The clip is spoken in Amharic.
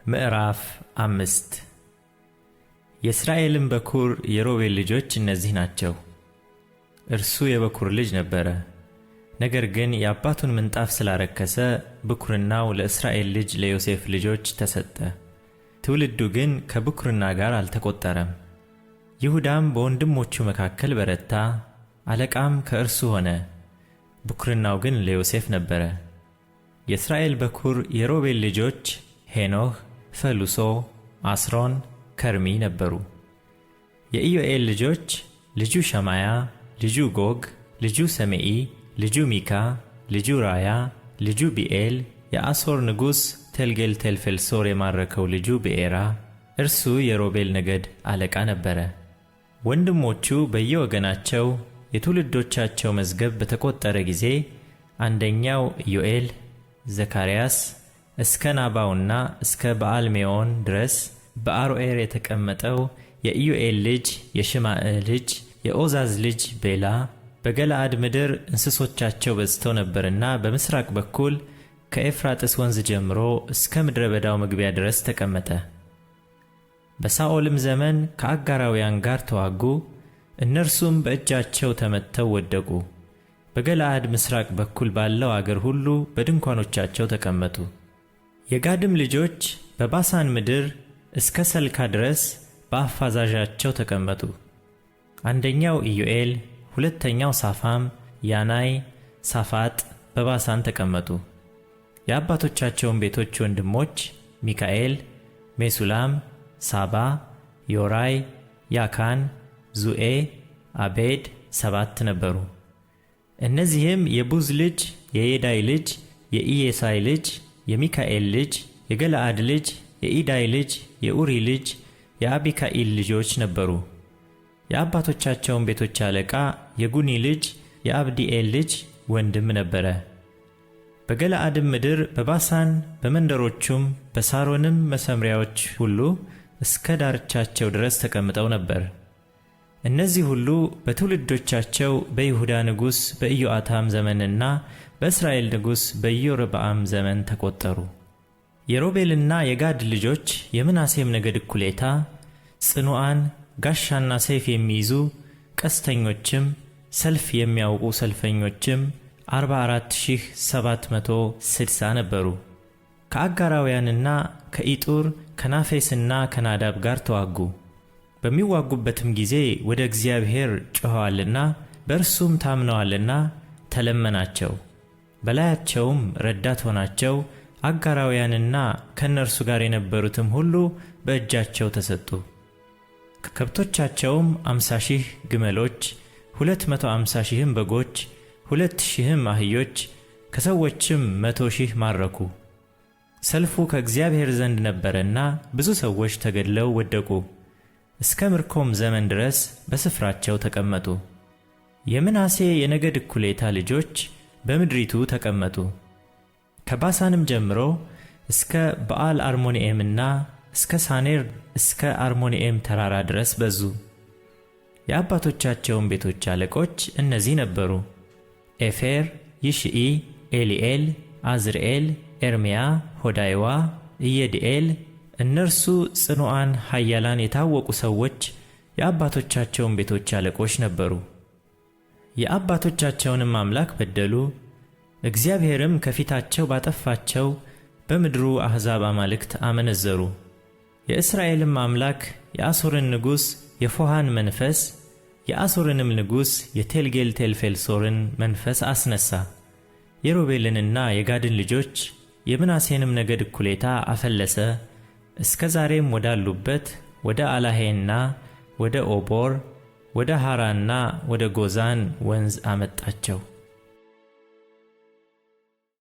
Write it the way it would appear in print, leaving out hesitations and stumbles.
ምዕራፍ 5 የእስራኤልም በኩር የሮቤል ልጆች እነዚህ ናቸው። እርሱ የበኩር ልጅ ነበረ። ነገር ግን የአባቱን ምንጣፍ ስላረከሰ ብኩርናው ለእስራኤል ልጅ ለዮሴፍ ልጆች ተሰጠ። ትውልዱ ግን ከብኩርና ጋር አልተቆጠረም። ይሁዳም በወንድሞቹ መካከል በረታ፣ አለቃም ከእርሱ ሆነ። ብኩርናው ግን ለዮሴፍ ነበረ። የእስራኤል በኩር የሮቤል ልጆች ሄኖህ፣ ፈሉሶ፣ አስሮን፣ ከርሚ ነበሩ። የኢዮኤል ልጆች ልጁ ሸማያ፣ ልጁ ጎግ፣ ልጁ ሰሜኢ፣ ልጁ ሚካ፣ ልጁ ራያ፣ ልጁ ቢኤል፣ የአሦር ንጉሥ ቴልጌልቴልፌልሶር የማረከው ልጁ ብኤራ፣ እርሱ የሮቤል ነገድ አለቃ ነበረ። ወንድሞቹ በየወገናቸው የትውልዶቻቸው መዝገብ በተቆጠረ ጊዜ አንደኛው ኢዮኤል፣ ዘካርያስ እስከ ናባውና እስከ በዓልሜዎን ድረስ በአሮዔር የተቀመጠው የኢዮኤል ልጅ የሽማዕ ልጅ የዖዛዝ ልጅ ቤላ በገለዓድ ምድር እንስሶቻቸው በዝተው ነበርና በምሥራቅ በኩል ከኤፍራጥስ ወንዝ ጀምሮ እስከ ምድረ በዳው መግቢያ ድረስ ተቀመጠ። በሳኦልም ዘመን ከአጋራውያን ጋር ተዋጉ፣ እነርሱም በእጃቸው ተመትተው ወደቁ። በገለዓድ ምሥራቅ በኩል ባለው አገር ሁሉ በድንኳኖቻቸው ተቀመጡ። የጋድም ልጆች በባሳን ምድር እስከ ሰልካ ድረስ በአፋዛዣቸው ተቀመጡ። አንደኛው ኢዮኤል፣ ሁለተኛው ሳፋም፣ ያናይ፣ ሳፋጥ በባሳን ተቀመጡ። የአባቶቻቸውን ቤቶች ወንድሞች ሚካኤል፣ ሜሱላም፣ ሳባ፣ ዮራይ፣ ያካን፣ ዙኤ፣ አቤድ 7 ነበሩ። እነዚህም የቡዝ ልጅ የየዳይ ልጅ የኢየሳይ ልጅ የሚካኤል ልጅ የገለዓድ ልጅ የኢዳይ ልጅ የኡሪ ልጅ የአቢካኢል ልጆች ነበሩ። የአባቶቻቸውን ቤቶች አለቃ የጉኒ ልጅ የአብዲኤል ልጅ ወንድም ነበረ። በገለዓድም ምድር በባሳን በመንደሮቹም በሳሮንም መሰምሪያዎች ሁሉ እስከ ዳርቻቸው ድረስ ተቀምጠው ነበር። እነዚህ ሁሉ በትውልዶቻቸው በይሁዳ ንጉሥ በኢዮአታም ዘመንና በእስራኤል ንጉሥ በኢዮርብዓም ዘመን ተቆጠሩ። የሮቤልና የጋድ ልጆች የምናሴም ነገድ እኩሌታ ጽኑዓን፣ ጋሻና ሰይፍ የሚይዙ ቀስተኞችም ሰልፍ የሚያውቁ ሰልፈኞችም 44760 ነበሩ። ከአጋራውያንና ከኢጡር ከናፌስና ከናዳብ ጋር ተዋጉ። በሚዋጉበትም ጊዜ ወደ እግዚአብሔር ጮኸዋልና በእርሱም ታምነዋልና ተለመናቸው። በላያቸውም ረዳት ሆናቸው። አጋራውያንና ከእነርሱ ጋር የነበሩትም ሁሉ በእጃቸው ተሰጡ። ከከብቶቻቸውም 50,000 ግመሎች፣ 250,000 በጎች፣ 2,000 አህዮች፣ ከሰዎችም 100,000 ማረኩ። ሰልፉ ከእግዚአብሔር ዘንድ ነበረና ብዙ ሰዎች ተገድለው ወደቁ። እስከ ምርኮም ዘመን ድረስ በስፍራቸው ተቀመጡ። የምናሴ የነገድ እኩሌታ ልጆች በምድሪቱ ተቀመጡ። ከባሳንም ጀምሮ እስከ በዓል አርሞንዔምና እስከ ሳኔር እስከ አርሞንዔም ተራራ ድረስ በዙ። የአባቶቻቸውን ቤቶች አለቆች እነዚህ ነበሩ: ኤፌር፣ ይሽዒ፣ ኤሊኤል፣ አዝርኤል፣ ኤርምያ፣ ሆዳይዋ፣ ኢየድኤል። እነርሱ ጽኑዓን ኃያላን የታወቁ ሰዎች የአባቶቻቸውን ቤቶች አለቆች ነበሩ። የአባቶቻቸውንም አምላክ በደሉ። እግዚአብሔርም ከፊታቸው ባጠፋቸው በምድሩ አሕዛብ አማልክት አመነዘሩ። የእስራኤልም አምላክ የአሦርን ንጉሥ የፎሃን መንፈስ የአሦርንም ንጉሥ የቴልጌልቴልፌልሶርን መንፈስ አስነሣ። የሮቤልንና የጋድን ልጆች የምናሴንም ነገድ እኩሌታ አፈለሰ። እስከ ዛሬም ወዳሉበት ወደ አላሄና ወደ ኦቦር ወደ ሐራና ወደ ጎዛን ወንዝ አመጣቸው።